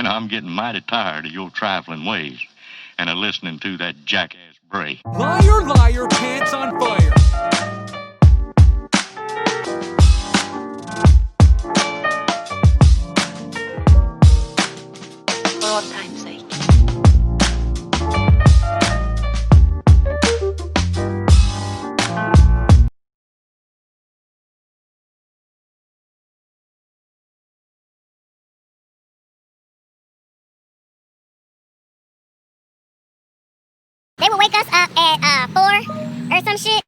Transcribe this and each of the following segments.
and I'm getting mighty tired of your trifling ways and of listening to that jackass Bray. Liar, liar, pants on fire. For all time's sake. They would wake us up at 4 or some shit,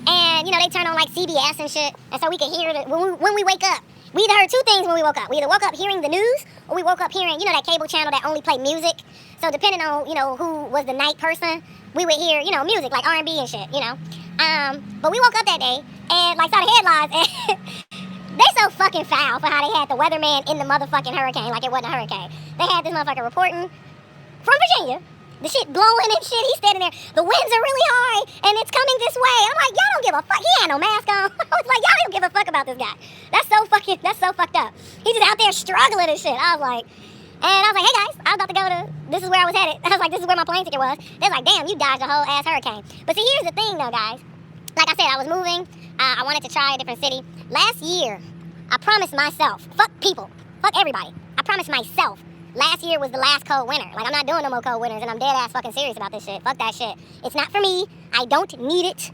and, you know, they turn on, like, CBS and shit, and so we could hear it when we wake up. We either heard two things when we woke up. We either woke up hearing the news, or we woke up hearing, you know, that cable channel that only played music. So depending on, you know, who was the night person, we would hear, you know, music, like R&B and shit, you know. But we woke up that day, and, like, saw the headlines, and they so fucking foul for how they had the weatherman in the motherfucking hurricane like it wasn't a hurricane. They had this motherfucker reporting from Virginia. The shit blowing and shit. He's standing there. The winds are really high, and it's coming this way. I'm like, y'all don't give a fuck. He had no mask on. I was like, y'all don't give a fuck about this guy. That's so fucked up. He's just out there struggling and shit. I was like, hey guys, I was about to go to, this is where I was headed. I was like, this is where my plane ticket was. They're like, damn, you dodged a whole ass hurricane. But see, here's the thing though, guys. Like I said, I was moving. I wanted to try a different city. Last year, I promised myself, fuck people, fuck everybody. I promised myself last year was the last cold winter. Like, I'm not doing no more cold winters, and I'm dead ass fucking serious about this shit. Fuck that shit. It's not for me. I don't need it.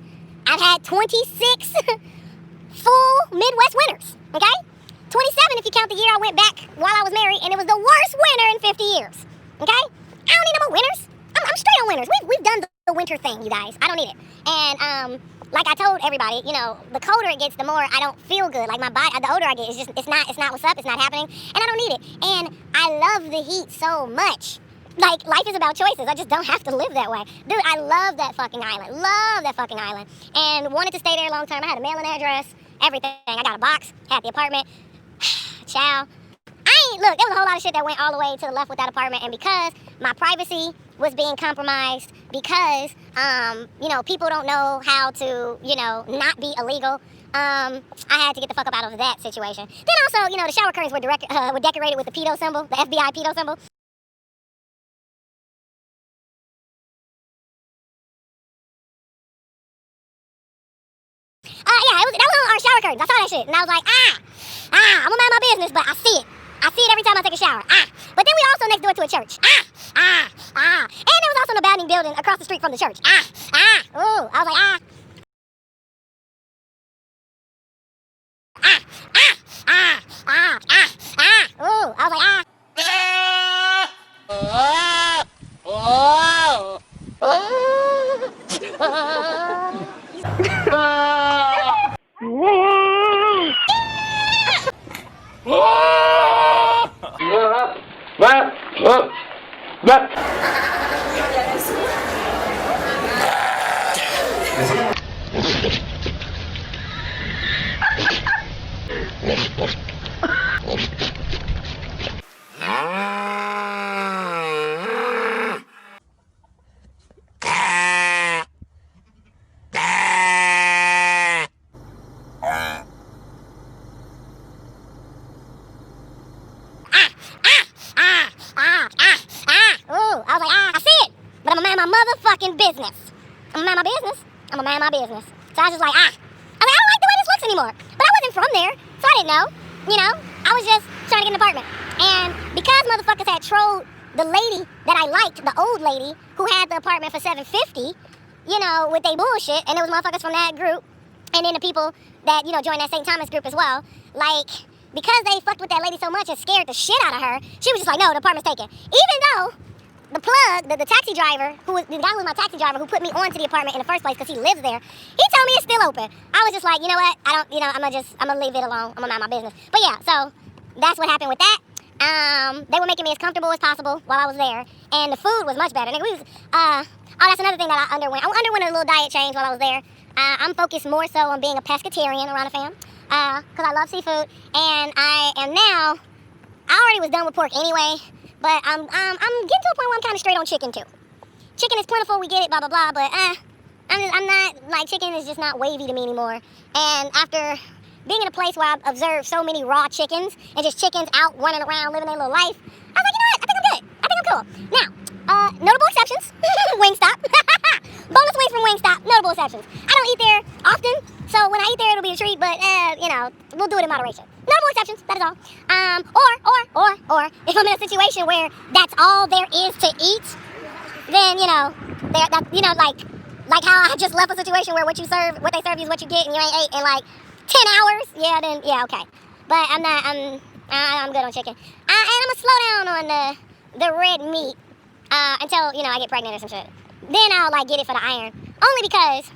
I've had 26 full Midwest winters, okay? 27 if you count the year I went back while I was married, and it was the worst winter in 50 years, okay? I don't need no more winters. I'm straight on winters. We've done the winter thing, you guys. I don't need it. And, like I told everybody, you know, the colder it gets, the more I don't feel good. Like my body, the older I get, it's not what's up, it's not happening, and I don't need it. And I love the heat so much. Like, life is about choices. I just don't have to live that way. Dude, I love that fucking island. Love that fucking island. And wanted to stay there long term. I had a mailing address, everything. I got a box, had the apartment. Ciao. Look, there was a whole lot of shit that went all the way to the left with that apartment, and because my privacy was being compromised, because, you know, people don't know how to, you know, not be illegal, I had to get the fuck up out of that situation. Then also, you know, the shower curtains were decorated with the pedo symbol, the FBI pedo symbol. Yeah, that was on our shower curtains. I saw that shit, and I was like, I'm gonna mind my business, but I see it. I see it every time I take a shower. But then we also next door to a church. And there was also an abandoned building across the street from the church. Ooh, I was like, Ooh, I was like, I see it, but I'm gonna mind my motherfucking business. I'm gonna mind my business. So I was just like, I don't like the way this looks anymore. But I wasn't from there, so I didn't know. You know, I was just trying to get an apartment. And because motherfuckers had trolled the lady that I liked, the old lady who had the apartment for $750, you know, with they bullshit, and there was motherfuckers from that group, and then the people that, you know, joined that St. Thomas group as well, like, because they fucked with that lady so much and scared the shit out of her, she was just like, no, the apartment's taken. Even though the plug, the taxi driver, the guy who was my taxi driver who put me onto the apartment in the first place because he lives there, he told me it's still open. I was just like, you know what, I'm gonna leave it alone. I'm gonna mind my business. But yeah, so that's what happened with that. They were making me as comfortable as possible while I was there, and the food was much better. That's another thing that I underwent. I underwent a little diet change while I was there. I'm focused more so on being a pescatarian around a fam, because I love seafood, and I am now, I already was done with pork anyway, but I'm getting to a point where I'm kind of straight on chicken too. Chicken is plentiful, we get it, blah, blah, blah, but I'm not, like, chicken is just not wavy to me anymore. And after being in a place where I've observed so many raw chickens, and just chickens out running around living their little life, I was like, you know what, I think usual. Now, notable exceptions. Wingstop. Boneless wings from Wingstop. Notable exceptions. I don't eat there often, so when I eat there, it'll be a treat, but, we'll do it in moderation. Notable exceptions, that is all. Or, if I'm in a situation where that's all there is to eat, then, like how I just left a situation where what they serve you is what you get, and you ain't ate in like 10 hours, okay. But I'm good on chicken. And I'm gonna slow down on the red meat until, I get pregnant or some shit. Then I'll like get it for the iron. Only because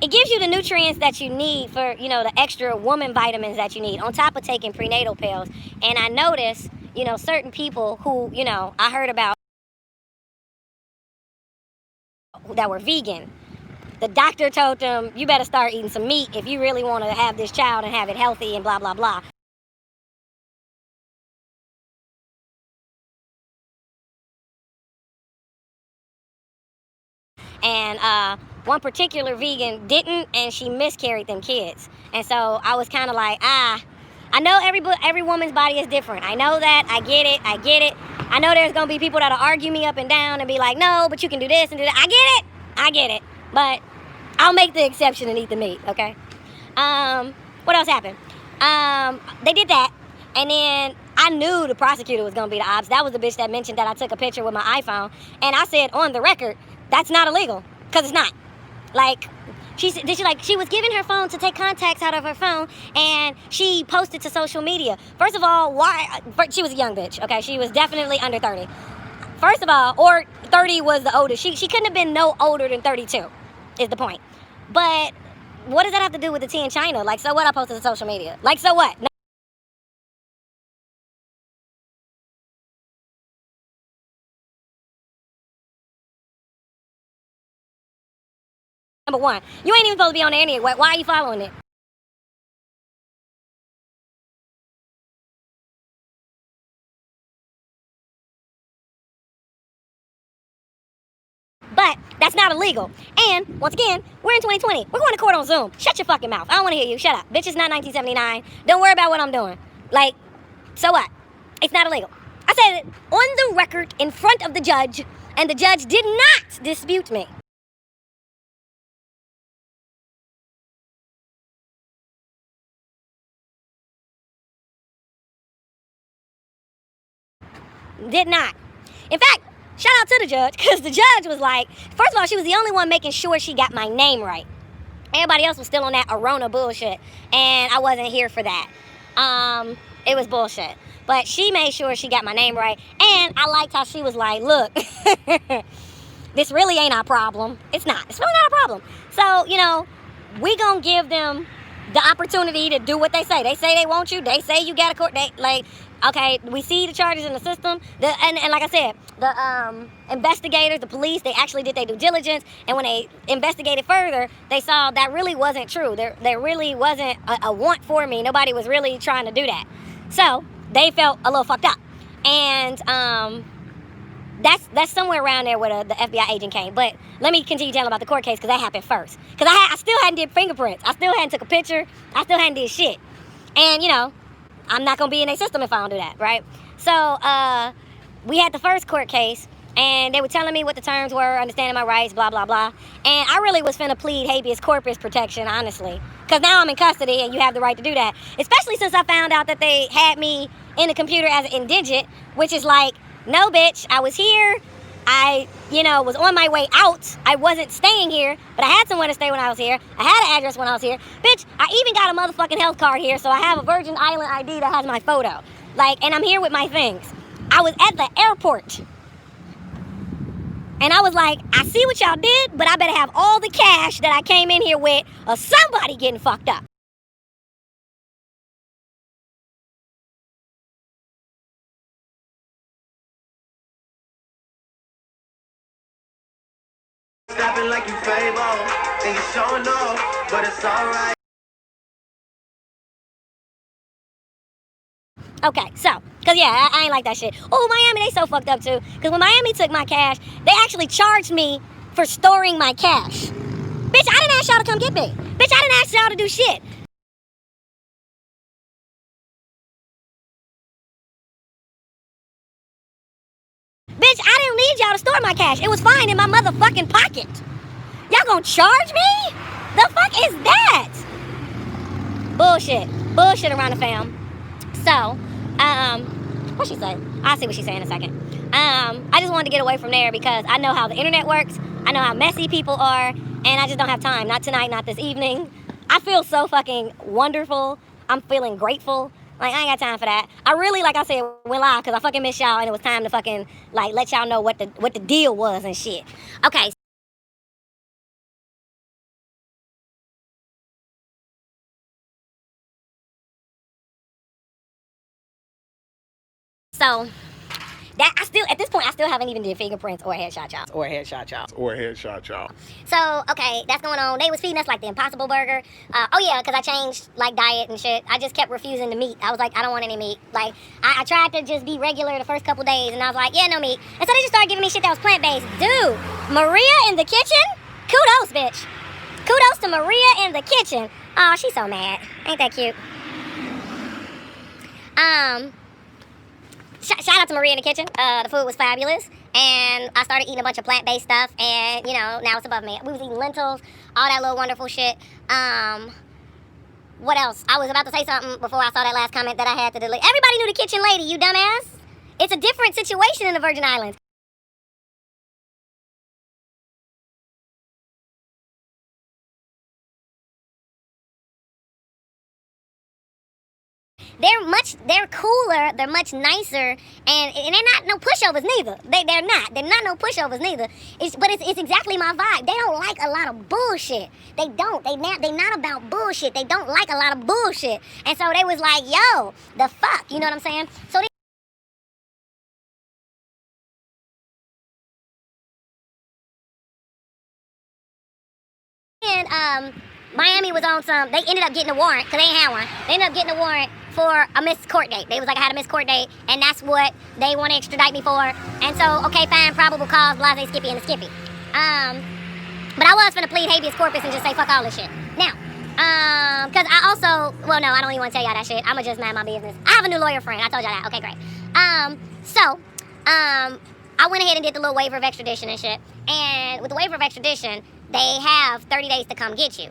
it gives you the nutrients that you need for, the extra woman vitamins that you need on top of taking prenatal pills. And I noticed, certain people who, I heard about that were vegan. The doctor told them, you better start eating some meat if you really want to have this child and have it healthy and blah, blah, blah. And one particular vegan didn't, and she miscarried them kids. And so I was kind of like, I know every woman's body is different. I know that. I get it. I know there's going to be people that'll argue me up and down and be like, no, but you can do this and do that. I get it. But I'll make the exception and eat the meat, okay? What else happened? They did that, and then I knew the prosecutor was going to be the ops. That was the bitch that mentioned that I took a picture with my iPhone, and I said on the record, that's not illegal, because it's not. Like, she was giving her phone to take contacts out of her phone, and she posted to social media. First of all, she was a young bitch, okay? She was definitely under 30. First of all, or 30 was the oldest. She couldn't have been no older than 32, is the point. But what does that have to do with the tea in China? Like, so what I posted to social media? Like, so what? No. Number one, you ain't even supposed to be on there anyway. Why are you following it? But that's not illegal. And once again, we're in 2020. We're going to court on Zoom. Shut your fucking mouth. I don't want to hear you. Shut up. Bitch, it's not 1979. Don't worry about what I'm doing. Like, so what? It's not illegal. I said it on the record in front of the judge, and the judge did not dispute me. Did not. In fact, shout out to the judge, because the judge was like, first of all, she was the only one making sure she got my name right. Everybody else was still on that Aarona bullshit, and I wasn't here for that. It was bullshit. But she made sure she got my name right, and I liked how she was like, look, this really ain't our problem. It's not. It's really not our problem. So, we gonna give them the opportunity to do what they say. They say they want you. They say you got a court. Okay, we see the charges in the system. And like I said, the investigators, the police, they actually did their due diligence. And when they investigated further, they saw that really wasn't true. There really wasn't a want for me. Nobody was really trying to do that. So they felt a little fucked up. And that's somewhere around there where the FBI agent came. But let me continue telling about the court case, because that happened first. Because I still hadn't did fingerprints. I still hadn't took a picture. I still hadn't did shit. And, I'm not going to be in their system if I don't do that, right? So, we had the first court case, and they were telling me what the terms were, understanding my rights, blah, blah, blah. And I really was finna plead habeas corpus protection, honestly. Because now I'm in custody, and you have the right to do that. Especially since I found out that they had me in the computer as an indigent, which is like, no, bitch, I was here. I, was on my way out. I wasn't staying here, but I had somewhere to stay when I was here. I had an address when I was here. Bitch, I even got a motherfucking health card here, so I have a Virgin Island ID that has my photo. And I'm here with my things. I was at the airport. And I was like, I see what y'all did, but I better have all the cash that I came in here with, or somebody getting fucked up. Snapping like you Fable, and you showing off, but it's alright. Okay, so, because I ain't like that shit. Oh, Miami, they so fucked up too. Because when Miami took my cash, they actually charged me for storing my cash. Bitch, I didn't ask y'all to come get me. Bitch, I didn't ask y'all to do shit. need y'all to store my cash. It was fine in my motherfucking pocket. Y'all gonna charge me? The fuck is that? Bullshit. Bullshit around the fam. So, what she say? I'll see what she say in a second. I just wanted to get away from there because I know how the internet works. I know how messy people are, and I just don't have time. Not tonight, not this evening. I feel so fucking wonderful. I'm feeling grateful. Like, I ain't got time for that. I really, like I said, went live because I fucking miss y'all, and it was time to fucking, like, let y'all know what the deal was and shit. Okay. So, that at this point, I still haven't even did fingerprints or headshot, y'all. So, okay, that's going on. They was feeding us like the Impossible Burger. Oh yeah, because I changed like diet and shit. I just kept refusing the meat. I was like, I don't want any meat. Like, I tried to just be regular the first couple days, and I was like, yeah, no meat. And so they just started giving me shit that was plant-based. Dude, Maria in the kitchen? Kudos, bitch. Kudos to Maria in the kitchen. Oh, she's so mad. Ain't that cute? Shout out to Maria in the kitchen. The food was fabulous, and I started eating a bunch of plant-based stuff, and you know, now it's above me. We was eating lentils, all that little wonderful shit. What else? I was about to say something before I saw that last comment that I had to delete. Everybody knew the kitchen lady, you dumbass. It's a different situation in the Virgin Islands. They're cooler, they're much nicer, and they're not no pushovers neither. They're not no pushovers neither. But it's exactly my vibe. They don't like a lot of bullshit. They don't. They not about bullshit. They don't like a lot of bullshit. And so they was like, yo, the fuck, you know what I'm saying? So and Miami was on some. They ended up getting a warrant because they ain't had one. They ended up getting a warrant for a missed court date. They was like, I had a missed court date, and that's what they want to extradite me for. And so, okay, fine, probable cause, blase, Skippy, and the Skippy. But I was finna plead habeas corpus and just say fuck all this shit. Now, because I also, well, no, I don't even want to tell y'all that shit. I'ma just mind my business. I have a new lawyer friend. I told y'all that. Okay, great. I went ahead and did the little waiver of extradition and shit. And with the waiver of extradition, they have 30 days to come get you.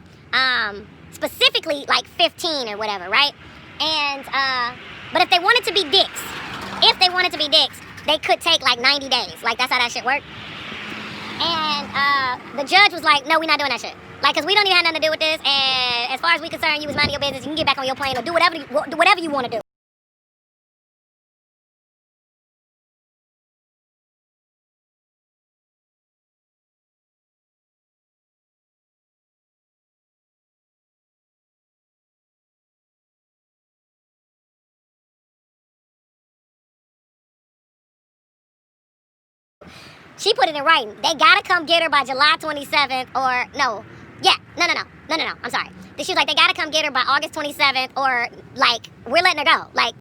Specifically, like 15 or whatever, right? And, but if they wanted to be dicks, they could take like 90 days. Like, that's how that shit worked. And, the judge was like, no, we're not doing that shit. Like, because we don't even have nothing to do with this. And as far as we concerned, you was minding your business. You can get back on your plane or do whatever you want to do. She put it in writing. They gotta come get her by July 27th or no. I'm sorry. She was like, they gotta come get her by August 27th or like, we're letting her go. Like,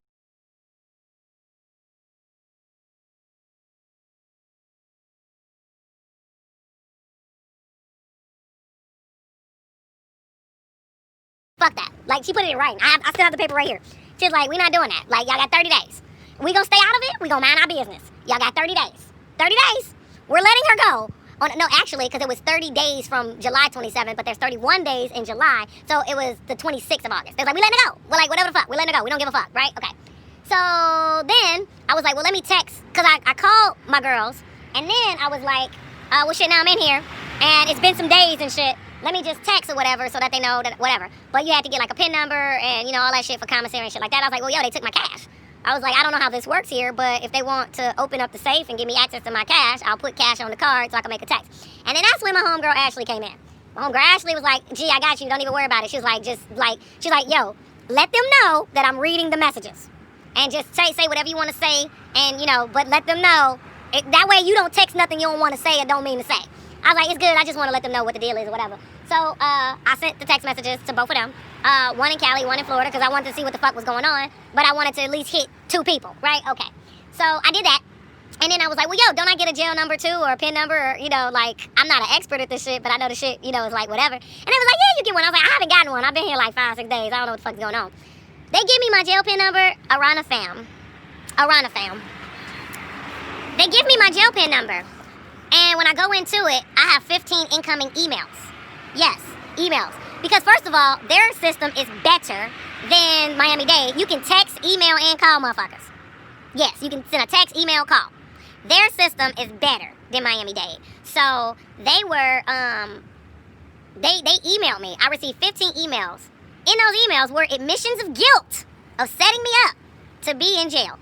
fuck that. Like, she put it in writing. I still have the paper right here. She's like, we're not doing that. Like, y'all got 30 days. We gonna stay out of it. We gonna mind our business. Y'all got 30 days. 30 days. We're letting her go. No, actually, because it was 30 days from July 27th, but there's 31 days in July, so it was the 26th of August. They're like, we letting her go. We're like, whatever the fuck. We're letting her go. We don't give a fuck, right? Okay. So then I was like, well, let me text, because I called my girls, and then I was like, well, shit, now I'm in here, and it's been some days and shit. Let me just text or whatever so that they know that whatever. But you had to get like a PIN number and, you know, all that shit for commissary and shit like that. I was like, well, yo, they took my cash. I was like, I don't know how this works here, but if they want to open up the safe and give me access to my cash, I'll put cash on the card so I can make a text. And then that's when my homegirl Ashley came in. My homegirl Ashley was like, gee, I got you. Don't even worry about it. She was like, she's like, yo, let them know that I'm reading the messages. And just say whatever you want to say. And, you know, but let them know. That way you don't text nothing you don't want to say or don't mean to say. I was like, it's good. I just want to let them know what the deal is or whatever. So I sent the text messages to both of them. One in Cali, one in Florida, because I wanted to see what the fuck was going on. But I wanted to at least hit 2 people, right? Okay. So I did that. And then I was like, well, yo, don't I get a jail number too or a PIN number? Or, you know, like, I'm not an expert at this shit, but I know the shit, you know, is like whatever. And they was like, yeah, you get one. I was like, I haven't gotten one. I've been here like 5-6 days. I don't know what the fuck's going on. They give me my jail PIN number, Aarona fam. They give me my jail pin number. And when I go into it, I have 15 incoming emails. Yes, emails. Because first of all, their system is better than Miami-Dade. You can text, email, and call motherfuckers. Yes, you can send a text, email, call. Their system is better than Miami-Dade. So they were, they emailed me. I received 15 emails. In those emails were admissions of guilt of setting me up to be in jail.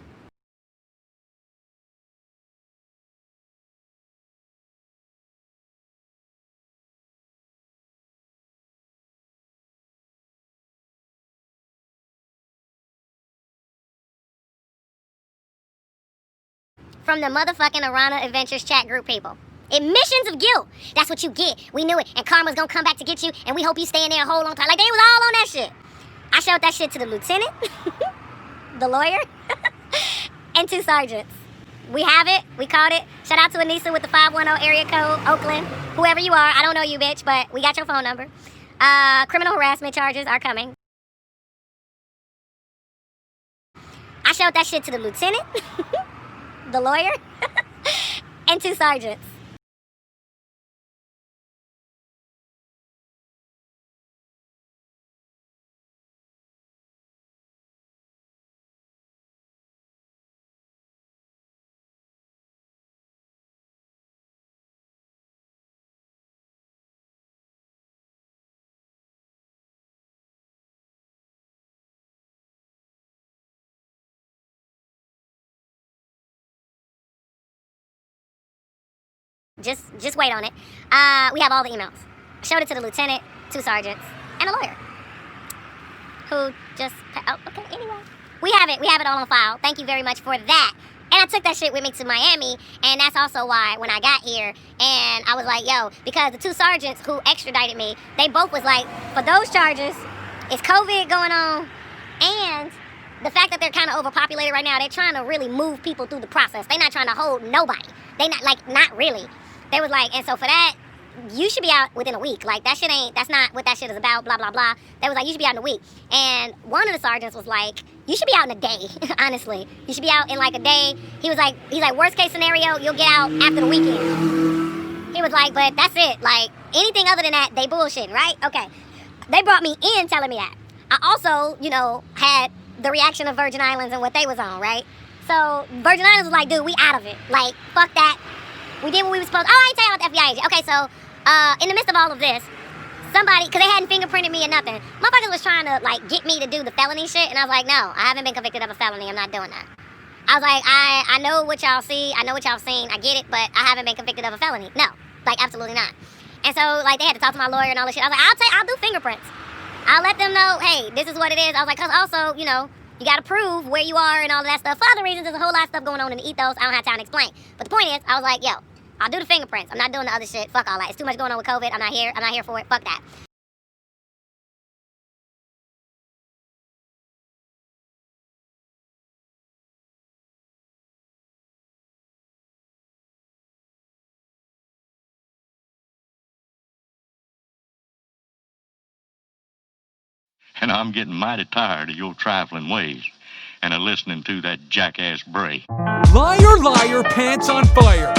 From the motherfucking Aarona Adventures chat group people. Admissions of guilt. That's what you get. We knew it. And karma's gonna come back to get you, and we hope you stay in there a whole long time. Like, they was all on that shit. I showed that shit to the lieutenant, the lawyer, and 2 sergeants. We have it. We caught it. Shout out to Anissa with the 510 area code, Oakland. Whoever you are, I don't know you, bitch, but we got your phone number. Criminal harassment charges are coming. I showed that shit to the lieutenant, the lawyer, and 2 sergeants. Just wait on it. We have all the emails. Showed it to the lieutenant, 2 sergeants, and a lawyer. Who just, oh, okay, anyway. We have it all on file. Thank you very much for that. And I took that shit with me to Miami, and that's also why when I got here, and I was like, yo, because the 2 sergeants who extradited me, they both was like, for those charges, it's COVID going on, and the fact that they're kind of overpopulated right now, they're trying to really move people through the process. They're not trying to hold nobody. They not really. They was like, and so for that, you should be out within a week. Like, that's not what that shit is about, blah, blah, blah. They was like, you should be out in a week. And one of the sergeants was like, you should be out in a day, honestly. You should be out in like a day. He's like, worst case scenario, you'll get out after the weekend. He was like, but that's it. Like, anything other than that, they bullshitting, right? Okay. They brought me in telling me that. I also, had the reaction of Virgin Islands and what they was on, right? So Virgin Islands was like, dude, we out of it. Like, fuck that. We did what we were supposed to. Oh, I ain't telling you about the FBI agent. Okay, so in the midst of all of this, somebody, because they hadn't fingerprinted me or nothing, motherfuckers was trying to, like, get me to do the felony shit, and I was like, no, I haven't been convicted of a felony. I'm not doing that. I was like, I know what y'all see. I know what y'all seen. I get it, but I haven't been convicted of a felony. No, like, absolutely not. And so, like, they had to talk to my lawyer and all this shit. I was like, I'll do fingerprints. I'll let them know, hey, this is what it is. I was like, because also, you got to prove where you are and all of that stuff. For other reasons, there's a whole lot of stuff going on in the ethos. I don't have time to explain. But the point is, I was like, yo, I'll do the fingerprints. I'm not doing the other shit. Fuck all that. It's too much going on with COVID. I'm not here for it. Fuck that. And I'm getting mighty tired of your trifling ways and of listening to that jackass Bray. Liar, liar, pants on fire.